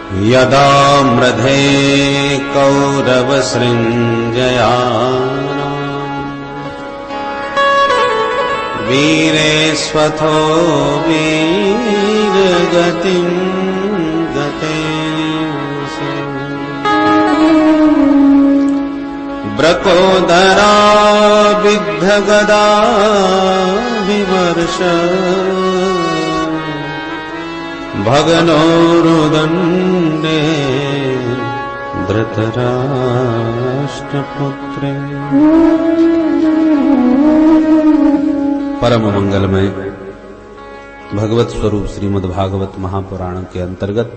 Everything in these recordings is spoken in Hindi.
यदा मृधे कौरवसृञ्जयानाम् वीरेष्वथो वीरगतिं गते ब्रकोदरा विद्धगदा विवर्ष भगनोरुदण्डे धृतराष्ट्रपुत्रे। परम मंगलमय भगवत स्वरूप श्रीमद् भागवत महापुराण के अंतर्गत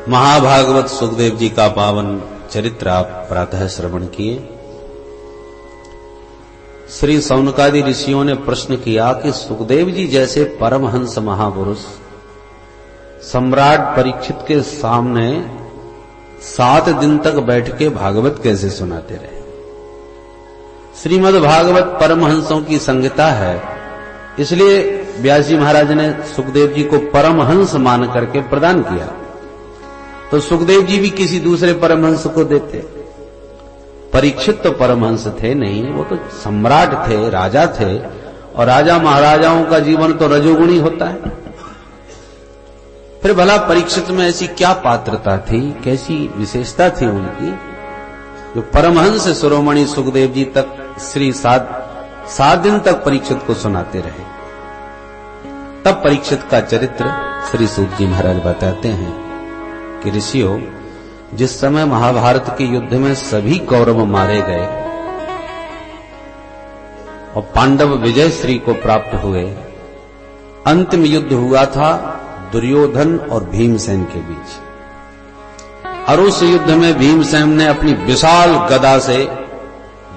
महाभागवत सुखदेव जी का पावन चरित्र आप प्रातः श्रवण किए। श्री सौनकादि ऋषियों ने प्रश्न किया कि सुखदेव जी जैसे परमहंस महापुरुष सम्राट परीक्षित के सामने 7 दिन तक बैठ के भागवत कैसे सुनाते रहे। श्रीमद् भागवत परमहंसों की संहिता है, इसलिए व्यास जी महाराज ने सुखदेव जी को परमहंस मान करके प्रदान किया। तो सुखदेव जी भी किसी दूसरे परमहंस को देते। परीक्षित तो परमहंस थे नहीं, वो तो सम्राट थे, राजा थे, और राजा महाराजाओं का जीवन तो रजोगुणी होता है। फिर भला परीक्षित में ऐसी क्या पात्रता थी, कैसी विशेषता थी उनकी, जो परमहंस शिरोमणि सुखदेव जी तक श्री 7 दिन तक परीक्षित को सुनाते रहे। तब परीक्षित का चरित्र श्री सूत जी महाराज बताते हैं कि ऋषियों, जिस समय महाभारत के युद्ध में सभी कौरव मारे गए और पांडव विजय श्री को प्राप्त हुए, अंतिम युद्ध हुआ था दुर्योधन और भीमसेन के बीच। और उस युद्ध में भीमसेन ने अपनी विशाल गदा से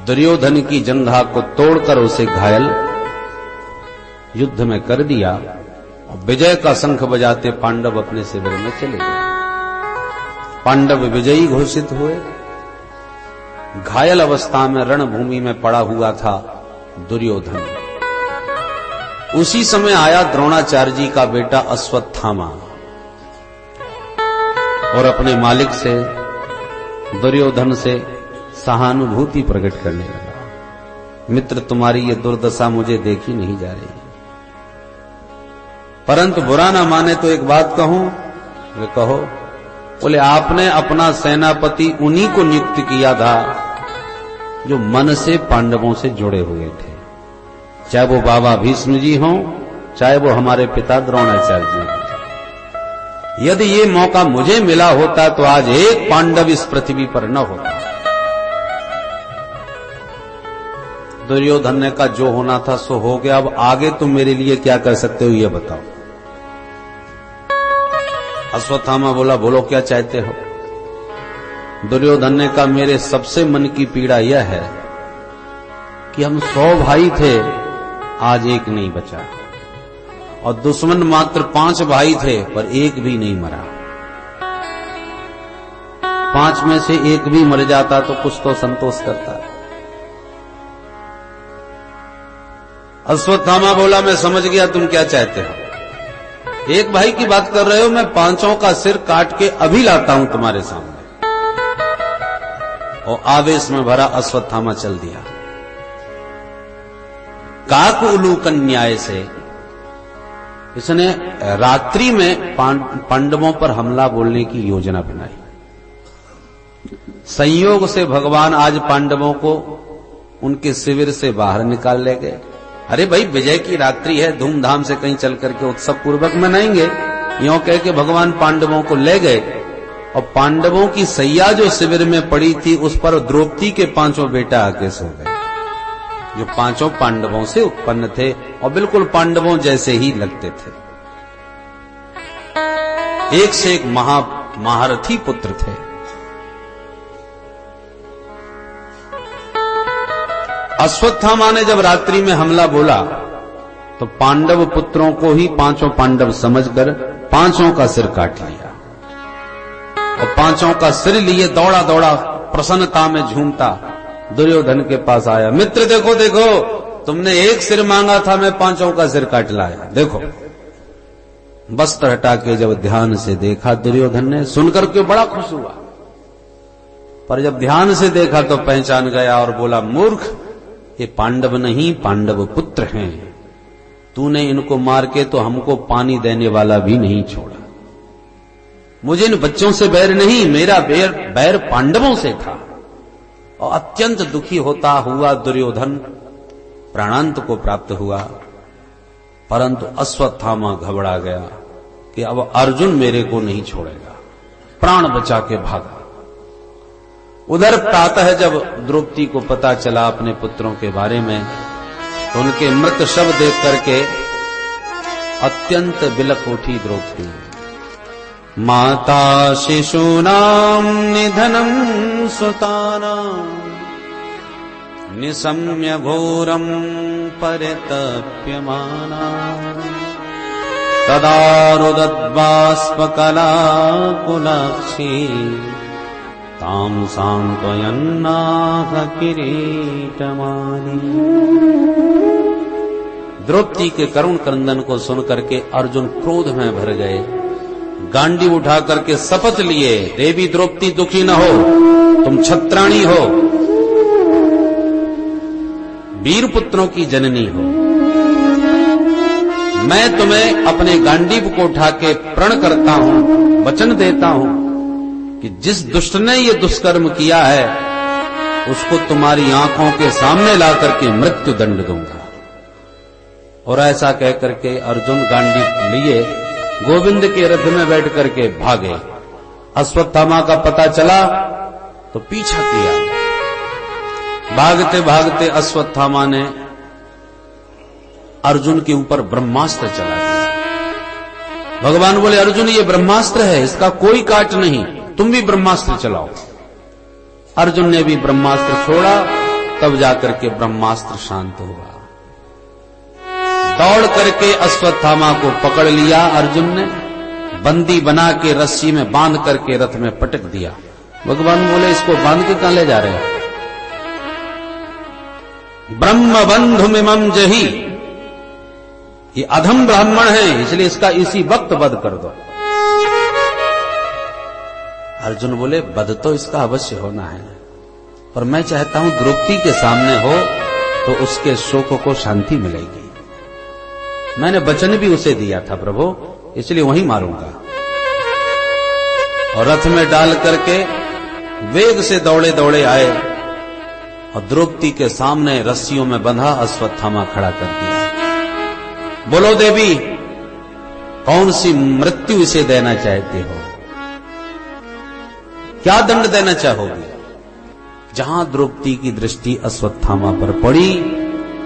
दुर्योधन की जंघा को तोड़कर उसे घायल युद्ध में कर दिया और विजय का शंख बजाते पांडव अपने शिविर में चले गए। पांडव विजयी घोषित हुए। घायल अवस्था में रणभूमि में पड़ा हुआ था दुर्योधन। उसी समय आया द्रोणाचार्य जी का बेटा अश्वत्थामा और अपने मालिक से दुर्योधन से सहानुभूति प्रकट करने लगा। मित्र, तुम्हारी ये दुर्दशा मुझे देखी नहीं जा रही, परंतु बुरा ना माने तो एक बात कहूं। वे कहो। बोले, आपने अपना सेनापति उन्हीं को नियुक्त किया था जो मन से पांडवों से जुड़े हुए थे, चाहे वो बाबा भीष्म जी हों, चाहे वो हमारे पिता द्रोणाचार्य जी हों। यदि ये मौका मुझे मिला होता तो आज एक पांडव इस पृथ्वी पर न होता। दुर्योधन ने कहा, जो होना था सो हो गया, अब आगे तुम मेरे लिए क्या कर सकते हो ये बताओ। अश्वत्थामा बोला, बोलो क्या चाहते हो। दुर्योधन ने कहा, मेरे सबसे मन की पीड़ा यह है कि हम 100 भाई थे, आज एक नहीं बचा, और दुश्मन मात्र 5 भाई थे पर एक भी नहीं मरा। 5 में से एक भी मर जाता तो कुछ तो संतोष करता। अश्वत्थामा बोला, मैं समझ गया तुम क्या चाहते हो। एक भाई की बात कर रहे हो, मैं 5 का सिर काट के अभी लाता हूं तुम्हारे सामने। और आवेश में भरा अश्वत्थामा चल दिया। काकउलूकन न्याय से इसने रात्रि में पांडवों पर हमला बोलने की योजना बनाई। संयोग से भगवान आज पांडवों को उनके शिविर से बाहर निकाल ले गए। अरे भाई, विजय की रात्रि है, धूमधाम से कहीं चल करके उत्सव पूर्वक मनाएंगे। यूं कह के भगवान पांडवों को ले गए और पांडवों की सैया जो शिविर में पड़ी थी उस पर द्रौपदी के 5 बेटा आके सो गए, जो 5 पांडवों से उत्पन्न थे और बिल्कुल पांडवों जैसे ही लगते थे। एक से एक महारथी पुत्र थे। अश्वत्थामा ने जब रात्रि में हमला बोला तो पांडव पुत्रों को ही 5 पांडव समझकर 5 का सिर काट लिया और 5 का सिर लिए दौड़ा दौड़ा प्रसन्नता में झूमता दुर्योधन के पास आया। मित्र, देखो देखो, तुमने एक सिर मांगा था, मैं 5 का सिर काट लाया। देखो, वस्त्र हटा के जब ध्यान से देखा दुर्योधन ने, सुनकर के बड़ा खुश हुआ, पर जब ध्यान से देखा तो पहचान गया और बोला, मूर्ख, ये पांडव नहीं पांडव पुत्र हैं। तूने इनको मार के तो हमको पानी देने वाला भी नहीं छोड़ा। मुझे इन बच्चों से बैर नहीं, मेरा बैर पांडवों से था। और अत्यंत दुखी होता हुआ दुर्योधन प्राणांत को प्राप्त हुआ, परंतु अश्वत्थामा घबरा गया कि अब अर्जुन मेरे को नहीं छोड़ेगा, प्राण बचा के भागा। उधर प्रातः जब द्रौपदी को पता चला अपने पुत्रों के बारे में, तो उनके मृत शव देख करके अत्यंत बिलख उठी द्रौपदी। माता शिशूनां निधनं सुतानां निशम्य घोरं परितप्यमाना तदा रुदद्बाष्पकलाकुलाक्षी तां सांत्वयन्नाह किरीटमाली। द्रौपदी के करुण क्रंदन को सुनकर के अर्जुन क्रोध में भर गए, गांडीव उठा करके शपथ लिए, देवी द्रौपदी दुखी न हो, तुम छत्राणी हो, वीर पुत्रों की जननी हो, मैं तुम्हें अपने गांडीव को उठा के प्रण करता हूं, वचन देता हूं कि जिस दुष्ट ने ये दुष्कर्म किया है उसको तुम्हारी आंखों के सामने ला करके मृत्यु दंड दूंगा। और ऐसा कह करके अर्जुन गांडीव लिए गोविंद के रथ में बैठ करके भागे। अश्वत्थामा का पता चला तो पीछा किया। भागते भागते अश्वत्थामा ने अर्जुन के ऊपर ब्रह्मास्त्र चला दिया। भगवान बोले, अर्जुन ये ब्रह्मास्त्र है, इसका कोई काट नहीं, तुम भी ब्रह्मास्त्र चलाओ। अर्जुन ने भी ब्रह्मास्त्र छोड़ा, तब जाकर के ब्रह्मास्त्र शांत हुआ। दौड़ करके अश्वत्थामा को पकड़ लिया अर्जुन ने, बंदी बना के रस्सी में बांध करके रथ में पटक दिया। भगवान बोले, इसको बांध के कहां ले जा रहे हैं? ब्रह्म बंधु मिमं जही, ये अधम ब्राह्मण है, इसलिए इसका इसी वक्त वध कर दो। अर्जुन बोले, वध तो इसका अवश्य होना है, पर मैं चाहता हूं द्रौपदी के सामने हो तो उसके शोक को शांति मिलेगी। मैंने वचन भी उसे दिया था प्रभु, इसलिए वहीं मारूंगा। और रथ में डाल करके वेग से दौड़े दौड़े आए और द्रौपदी के सामने रस्सियों में बंधा अश्वत्थामा खड़ा कर दिया। बोलो देवी, कौन सी मृत्यु इसे देना चाहते हो? क्या दंड देना चाहोगे? जहां द्रौपदी की दृष्टि अश्वत्थामा पर पड़ी,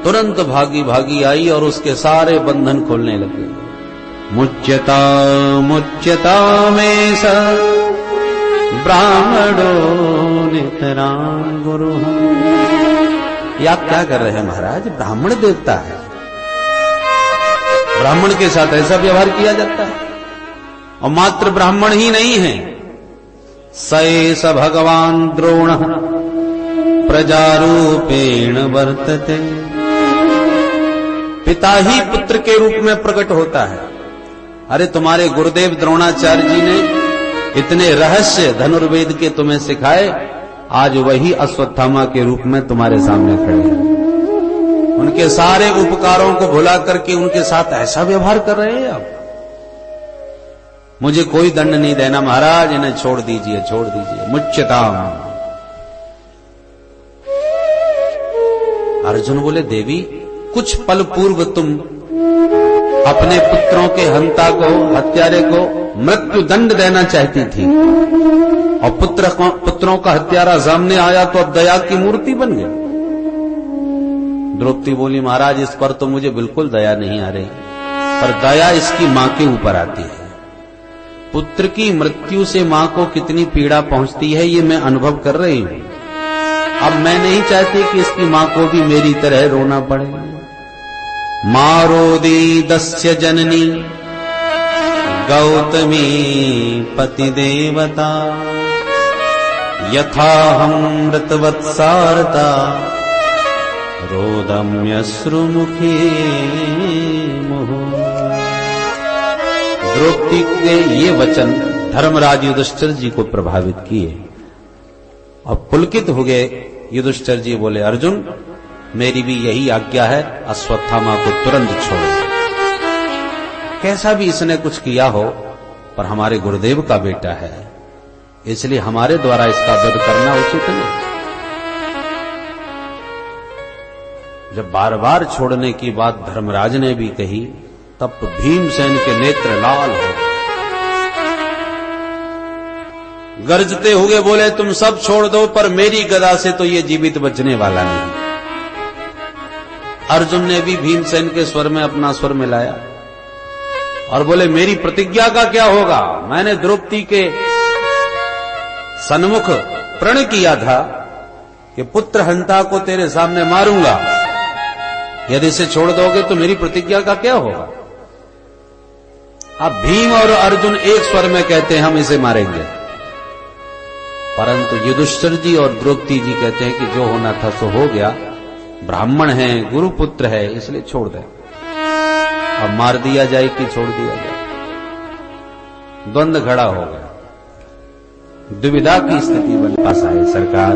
तुरंत भागी भागी आई और उसके सारे बंधन खोलने लगे। मुच्यता मुच्यता में स ब्राह्मणो नितरां गुरु। ये आप क्या कर रहे हैं महाराज? ब्राह्मण देवता है, ब्राह्मण के साथ ऐसा व्यवहार किया जाता है। और मात्र ब्राह्मण ही नहीं है, सएष भगवान द्रोण प्रजारूपेण वर्तते। पिता ही पुत्र के रूप में प्रकट होता है। अरे तुम्हारे गुरुदेव द्रोणाचार्य जी ने इतने रहस्य धनुर्वेद के तुम्हें सिखाए, आज वही अश्वत्थामा के रूप में तुम्हारे सामने खड़े हैं। उनके सारे उपकारों को भुला करके उनके साथ ऐसा व्यवहार कर रहे हैं आप। मुझे कोई दंड नहीं देना महाराज, इन्हें छोड़ दीजिए, छोड़ दीजिए। मुच्यताम। अर्जुन बोले, देवी कुछ पल पूर्व तुम अपने पुत्रों के हंता को, हत्यारे को मृत्यु दंड देना चाहती थी, और पुत्रों का हत्यारा सामने आया तो अब दया की मूर्ति बन गई। द्रौपदी बोली, महाराज इस पर तो मुझे बिल्कुल दया नहीं आ रही, पर दया इसकी मां के ऊपर आती है। पुत्र की मृत्यु से मां को कितनी पीड़ा पहुंचती है ये मैं अनुभव कर रही हूं। अब मैं नहीं चाहती कि इसकी मां को भी मेरी तरह रोना पड़े। मारोदी दस्य जननी गौतमी पति देवता, यथा हम मृतवत्सारता रोदम्यश्रुमुखे मुहुः। द्रौपदी के ये वचन धर्मराज युधिष्ठिर जी को प्रभावित किए और पुलकित हो गए। युधिष्ठिर जी बोले, अर्जुन मेरी भी यही आज्ञा है, अश्वत्थामा को तुरंत छोड़ो। कैसा भी इसने कुछ किया हो, पर हमारे गुरुदेव का बेटा है, इसलिए हमारे द्वारा इसका वध करना उचित नहीं। जब बार बार छोड़ने की बात धर्मराज ने भी कही, तब तो भीमसेन के नेत्र लाल हो गए। गरजते हुए बोले, तुम सब छोड़ दो, पर मेरी गदा से तो ये जीवित बचने वाला नहीं। अर्जुन ने भी भीमसेन के स्वर में अपना स्वर मिलाया और बोले, मेरी प्रतिज्ञा का क्या होगा? मैंने द्रौपदी के सन्मुख प्रण किया था कि पुत्र हंता को तेरे सामने मारूंगा, यदि इसे छोड़ दोगे तो मेरी प्रतिज्ञा का क्या होगा? अब भीम और अर्जुन एक स्वर में कहते हैं हम इसे मारेंगे, परंतु युधिष्ठिर जी और द्रौपदी जी कहते हैं कि जो होना था सो हो गया, ब्राह्मण है, गुरुपुत्र है, इसलिए छोड़ दे। अब मार दिया जाए कि छोड़ दिया जाए, द्वंद्व खड़ा हो गया, दुविधा की स्थिति बन पास आए। सरकार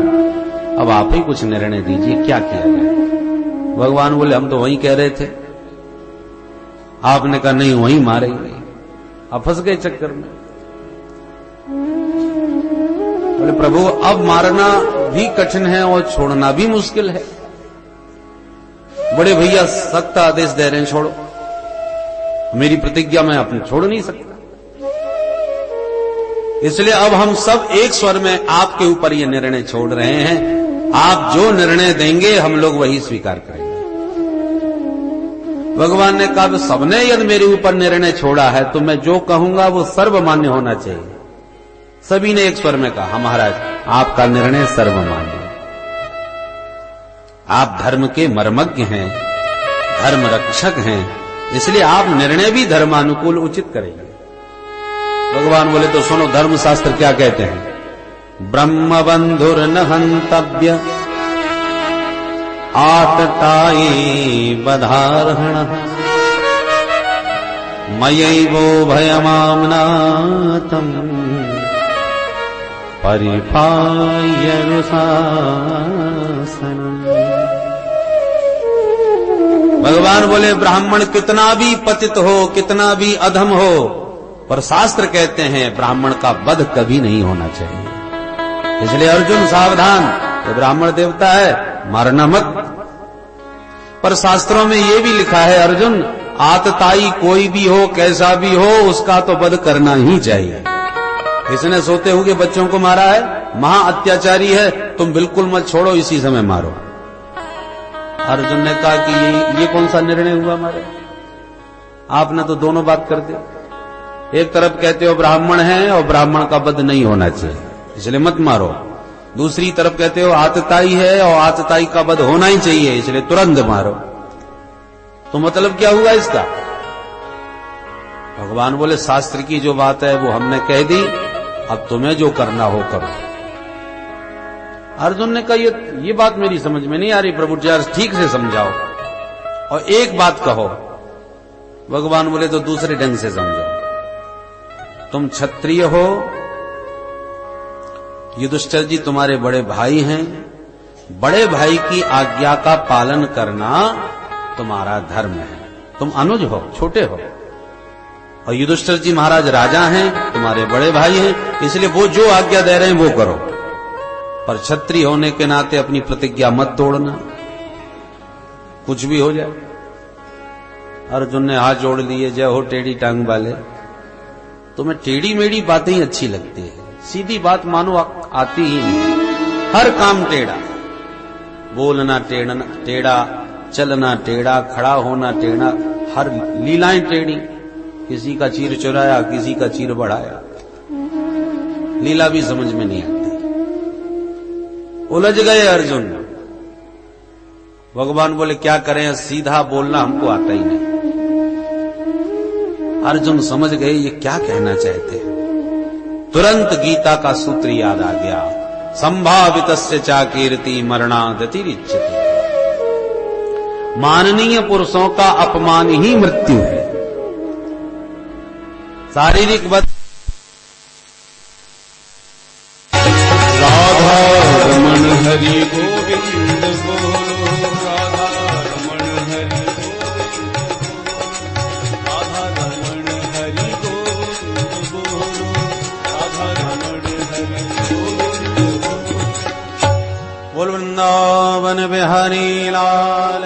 अब आप ही कुछ निर्णय दीजिए, क्या किया जाए? भगवान बोले, हम तो वही कह रहे थे, आपने कहा नहीं वही मारेंगे। अब फंस गए चक्कर में। बोले, प्रभु अब मारना भी कठिन है और छोड़ना भी मुश्किल है। बड़े भैया सख्त आदेश दे रहे हैं, छोड़ो। मेरी प्रतिज्ञा मैं अपने छोड़ नहीं सकता, इसलिए अब हम सब एक स्वर में आपके ऊपर ये निर्णय छोड़ रहे हैं। आप जो निर्णय देंगे हम लोग वही स्वीकार करेंगे। भगवान ने कहा, सबने यदि मेरे ऊपर निर्णय छोड़ा है तो मैं जो कहूंगा वो सर्वमान्य होना चाहिए। सभी ने एक स्वर में कहा, हाँ महाराज, आपका निर्णय सर्वमान्य। आप धर्म के मर्मज्ञ हैं, धर्म रक्षक हैं, इसलिए आप निर्णय भी धर्मानुकूल उचित करेंगे। भगवान बोले, तो सुनो धर्मशास्त्र क्या कहते हैं। ब्रह्म बंधुर न हंतव्य आतताये बधार्हण मयैवो भयमाम्नातम् परिपाय्य रुशासनम्। भगवान बोले, ब्राह्मण कितना भी पतित हो, कितना भी अधम हो, पर शास्त्र कहते हैं ब्राह्मण का वध कभी नहीं होना चाहिए। इसलिए अर्जुन सावधान, ये ब्राह्मण देवता है, मारना मत। पर शास्त्रों में ये भी लिखा है अर्जुन, आतताई कोई भी हो, कैसा भी हो, उसका तो वध करना ही चाहिए। इसने सोते हुए बच्चों को मारा है, महा अत्याचारी है, तुम बिल्कुल मत छोड़ो, इसी समय मारो। अर्जुन ने कहा कि ये कौन सा निर्णय हुआ हमारे? आपने तो दोनों बात कर दी। एक तरफ कहते हो ब्राह्मण है और ब्राह्मण का वध नहीं होना चाहिए, इसलिए मत मारो। दूसरी तरफ कहते हो आतताई है और आतताई का वध होना ही चाहिए, इसलिए तुरंत मारो। तो मतलब क्या हुआ इसका? भगवान बोले, शास्त्र की जो बात है वो हमने कह दी, अब तुम्हें जो करना हो करो। अर्जुन ने कहा, ये बात मेरी समझ में नहीं आ रही प्रभु जी, ठीक से समझाओ और एक बात कहो। भगवान बोले, तो दूसरे ढंग से समझो। तुम क्षत्रिय हो, युधिष्ठिर जी तुम्हारे बड़े भाई हैं, बड़े भाई की आज्ञा का पालन करना तुम्हारा धर्म है। तुम अनुज हो, छोटे हो, और युधिष्ठिर जी महाराज राजा हैं, तुम्हारे बड़े भाई हैं, इसलिए वो जो आज्ञा दे रहे हैं वो करो। पर क्षत्रिय होने के नाते अपनी प्रतिज्ञा मत तोड़ना, कुछ भी हो जाए। अर्जुन ने हाथ जोड़ लिए, जय हो टेढ़ी टांग वाले। तुम्हें टेढ़ी मेढ़ी बातें ही अच्छी लगती है, सीधी बात मानो आती ही नहीं। हर काम टेढ़ा, बोलना टेढ़ा, चलना टेढ़ा, खड़ा होना टेढ़ा, हर लीलाएं टेढ़ी। किसी का चीर चुराया, किसी का चीर बढ़ाया, लीला भी समझ में नहीं आती। उलझ गए अर्जुन। भगवान बोले, क्या करें, सीधा बोलना हमको आता ही नहीं। अर्जुन समझ गए ये क्या कहना चाहते हैं। तुरंत गीता का सूत्र याद आ गया, संभावितस्य चा कीर्ति मरणादतिरिच्यते। माननीय पुरुषों का अपमान ही मृत्यु है। शारीरिक बद राधा रमण हरि गोविंद बोलो, राधा रमण हरि गोविंद बोलो, राधा रमण हरि गोविंद बोलो। बोल वृंदावन बिहारी लाल